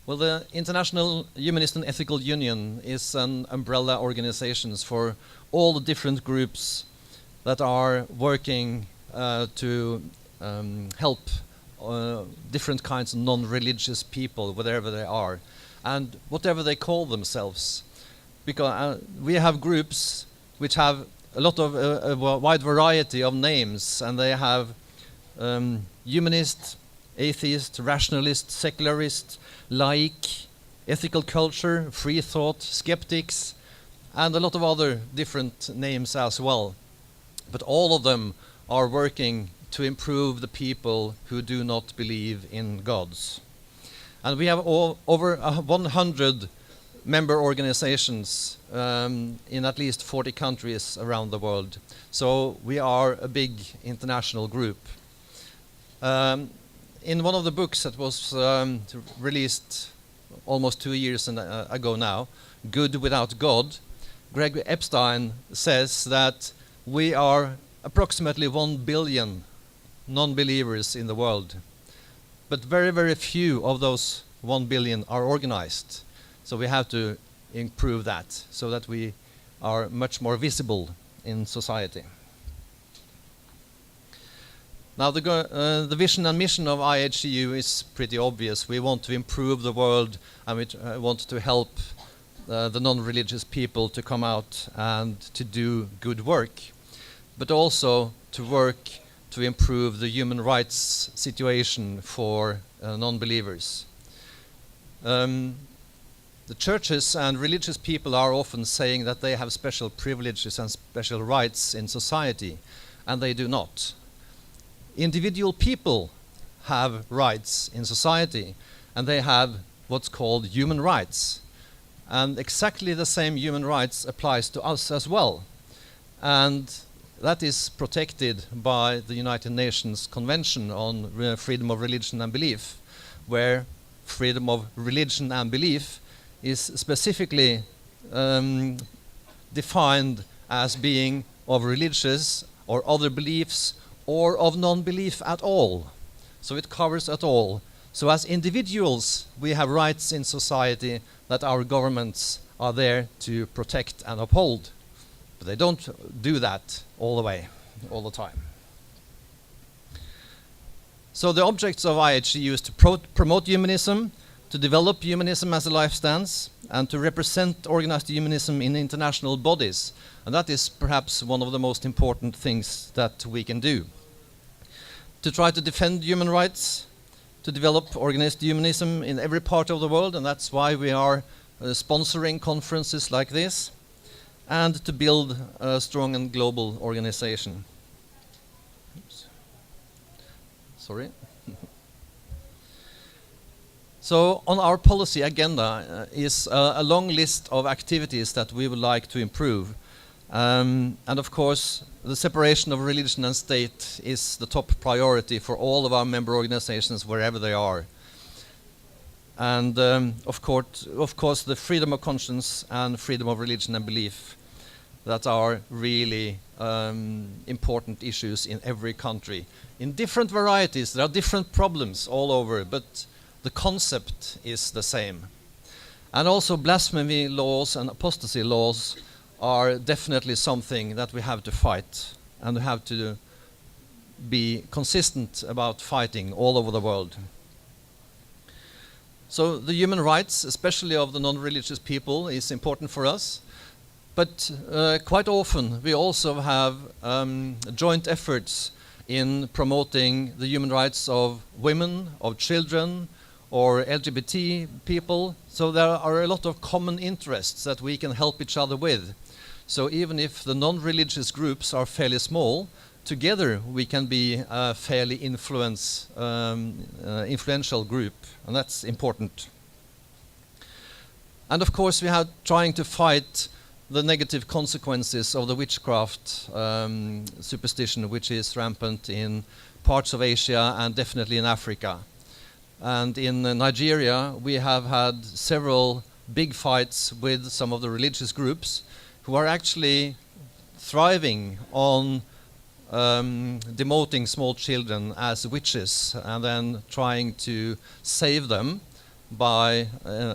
Well, the International Humanist and Ethical Union is an umbrella organization for all the different groups that are working to help different kinds of non-religious people, wherever they are, and whatever they call themselves. Because we have groups which have a lot of a wide variety of names, and they have humanist, atheist, rationalist, secularist, laik, ethical culture, free thought, skeptics, and a lot of other different names as well. But all of them are working to improve the people who do not believe in gods. And we have over 100 member organizations in at least 40 countries around the world. So we are a big international group. In one of the books that was released almost 2 years ago now, Good Without God, Greg Epstein says that we are approximately 1 billion non-believers in the world. But very, very few of those 1 billion are organized. So we have to improve that so that we are much more visible in society. Now the vision and mission of IHEU is pretty obvious. We want to improve the world, and we want to help the non-religious people to come out and to do good work, but also to work to improve the human rights situation for non-believers. The churches and religious people are often saying that they have special privileges and special rights in society, and they do not. Individual people have rights in society, and they have what's called human rights. And exactly the same human rights applies to us as well. And that is protected by the United Nations Convention on Freedom of Religion and Belief, where freedom of religion and belief is specifically defined as being of religious or other beliefs or of non-belief at all. So it covers it all. So as individuals, we have rights in society that our governments are there to protect and uphold. But they don't do that all the way, all the time. So the objects of IHEU is to promote humanism, to develop humanism as a life stance, and to represent organized humanism in international bodies. And that is perhaps one of the most important things that we can do. To try to defend human rights, to develop organized humanism in every part of the world, and that's why we are sponsoring conferences like this, and to build a strong and global organization. Oops. Sorry. So on our policy agenda is a long list of activities that we would like to improve. And of course, the separation of religion and state is the top priority for all of our member organizations, wherever they are. And of course, the freedom of conscience and freedom of religion and belief, that are really important issues in every country. In different varieties, there are different problems all over, but the concept is the same. And also blasphemy laws and apostasy laws are definitely something that we have to fight, and we have to be consistent about fighting all over the world. So the human rights, especially of the non-religious people, is important for us. But quite often we also have joint efforts in promoting the human rights of women, of children, or LGBT people. So there are a lot of common interests that we can help each other with. So even if the non-religious groups are fairly small, together we can be a fairly influential group, and that's important. And of course we are trying to fight the negative consequences of the witchcraft superstition, which is rampant in parts of Asia and definitely in Africa. And in Nigeria, we have had several big fights with some of the religious groups who are actually thriving on demoting small children as witches and then trying to save them by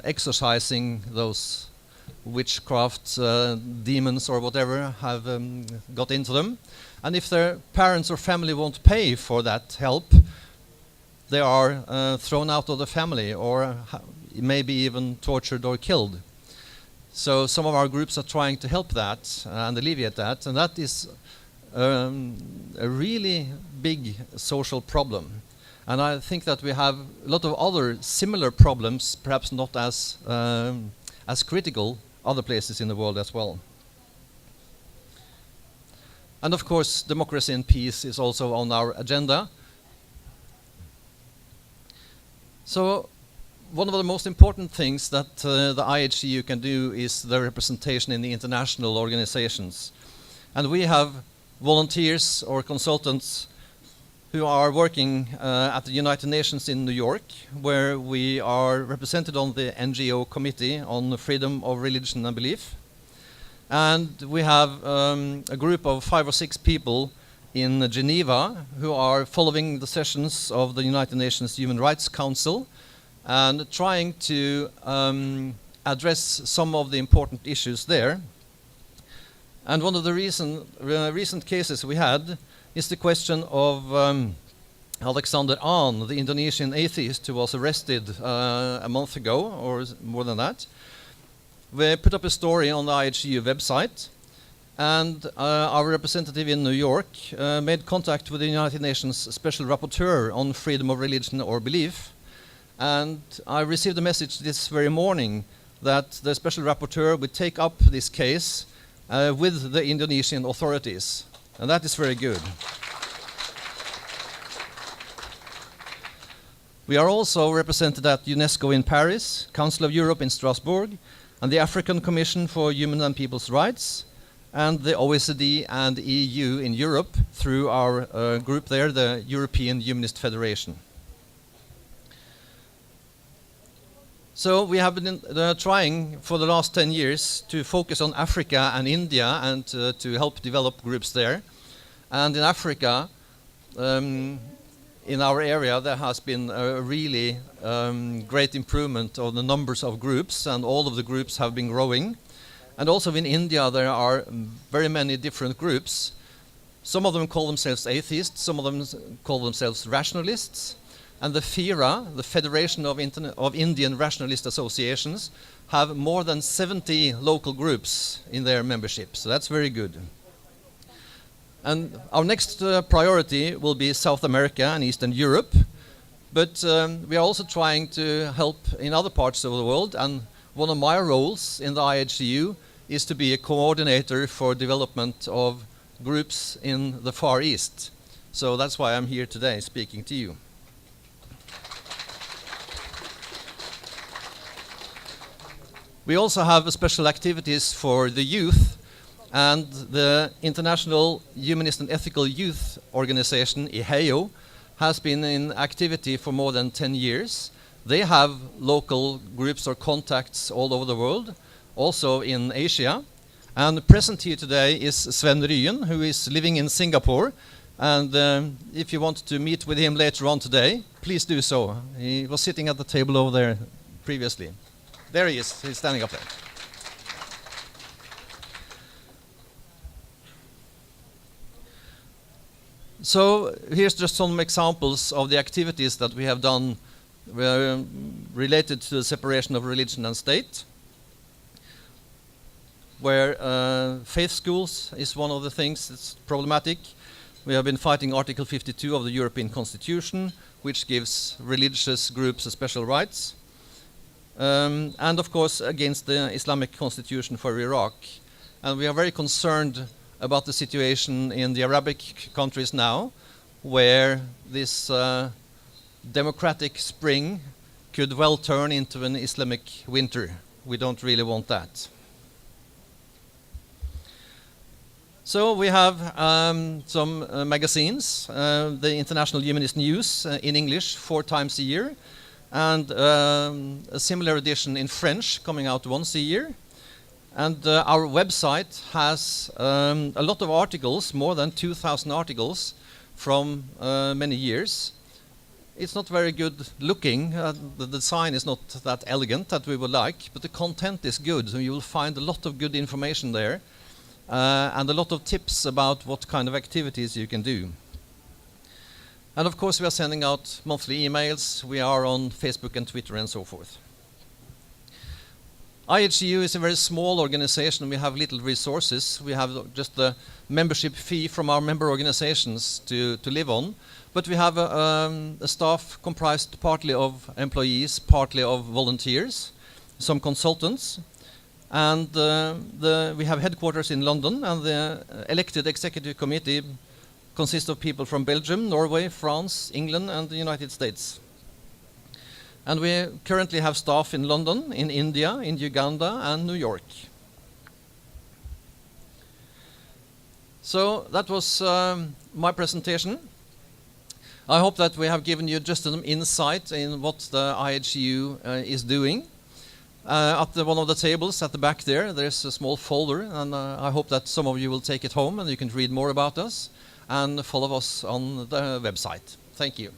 exorcising those witchcraft demons or whatever have got into them. And if their parents or family won't pay for that help, they are thrown out of the family or maybe even tortured or killed. So some of our groups are trying to help that and alleviate that, and that is a really big social problem. And I think that we have a lot of other similar problems, perhaps not as critical, other places in the world as well. And of course, democracy and peace is also on our agenda. So one of the most important things that the IHEU can do is the representation in the international organizations. And we have volunteers or consultants who are working at the United Nations in New York, where we are represented on the NGO Committee on Freedom of Religion and Belief. And we have a group of 5 or 6 people in Geneva who are following the sessions of the United Nations Human Rights Council and trying to address some of the important issues there. And one of the recent cases we had is the question of Alexander Ahn, the Indonesian atheist who was arrested a month ago, or more than that. We put up a story on the IHEU website, and our representative in New York made contact with the United Nations Special Rapporteur on freedom of religion or belief. And I received a message this very morning that the Special Rapporteur would take up this case with the Indonesian authorities. And that is very good. We are also represented at UNESCO in Paris, Council of Europe in Strasbourg, and the African Commission for Human and People's Rights, and the OECD and EU in Europe through our group there, the European Humanist Federation. So we have been trying for the last 10 years to focus on Africa and India and to help develop groups there. And in Africa, in our area, there has been a really great improvement of the numbers of groups, and all of the groups have been growing. And also in India, there are very many different groups. Some of them call themselves atheists, some of them call themselves rationalists. And the FIRA, the Federation of Indian Rationalist Associations, have more than 70 local groups in their membership, so that's very good. And our next priority will be South America and Eastern Europe, but we are also trying to help in other parts of the world, and one of my roles in the IHEU is to be a coordinator for development of groups in the Far East. So that's why I'm here today speaking to you. We also have special activities for the youth, and the International Humanist and Ethical Youth Organization, IHEU, has been in activity for more than 10 years. They have local groups or contacts all over the world, also in Asia. And present here today is Sven Ryen, who is living in Singapore. And if you want to meet with him later on today, please do so. He was sitting at the table over there previously. There he is, he's standing up there. So here's just some examples of the activities that we have done related to the separation of religion and state, where faith schools is one of the things that's problematic. We have been fighting Article 52 of the European Constitution, which gives religious groups special rights. And of course against the Islamic constitution for Iraq. And we are very concerned about the situation in the Arabic countries now, where this democratic spring could well turn into an Islamic winter. We don't really want that. So we have some magazines, the International Humanist News in English 4 times a year, and a similar edition in French coming out once a year. And our website has a lot of articles, more than 2,000 articles from many years. it's not very good looking. The design is not that elegant that we would like, but the content is good. So you will find a lot of good information there, and a lot of tips about what kind of activities you can do. And of course we are sending out monthly emails. We are on Facebook and Twitter and so forth. IHEU is a very small organization. We have little resources. We have just the membership fee from our member organizations to live on. But we have a staff comprised partly of employees, partly of volunteers, some consultants. And we have headquarters in London, and the elected executive committee consists of people from Belgium, Norway, France, England, and the United States. And we currently have staff in London, in India, in Uganda, and New York. So that was my presentation. I hope that we have given you just an insight in what the IHEU is doing. At one of the tables at the back there's a small folder, and I hope that some of you will take it home and you can read more about us and follow us on the website. Thank you.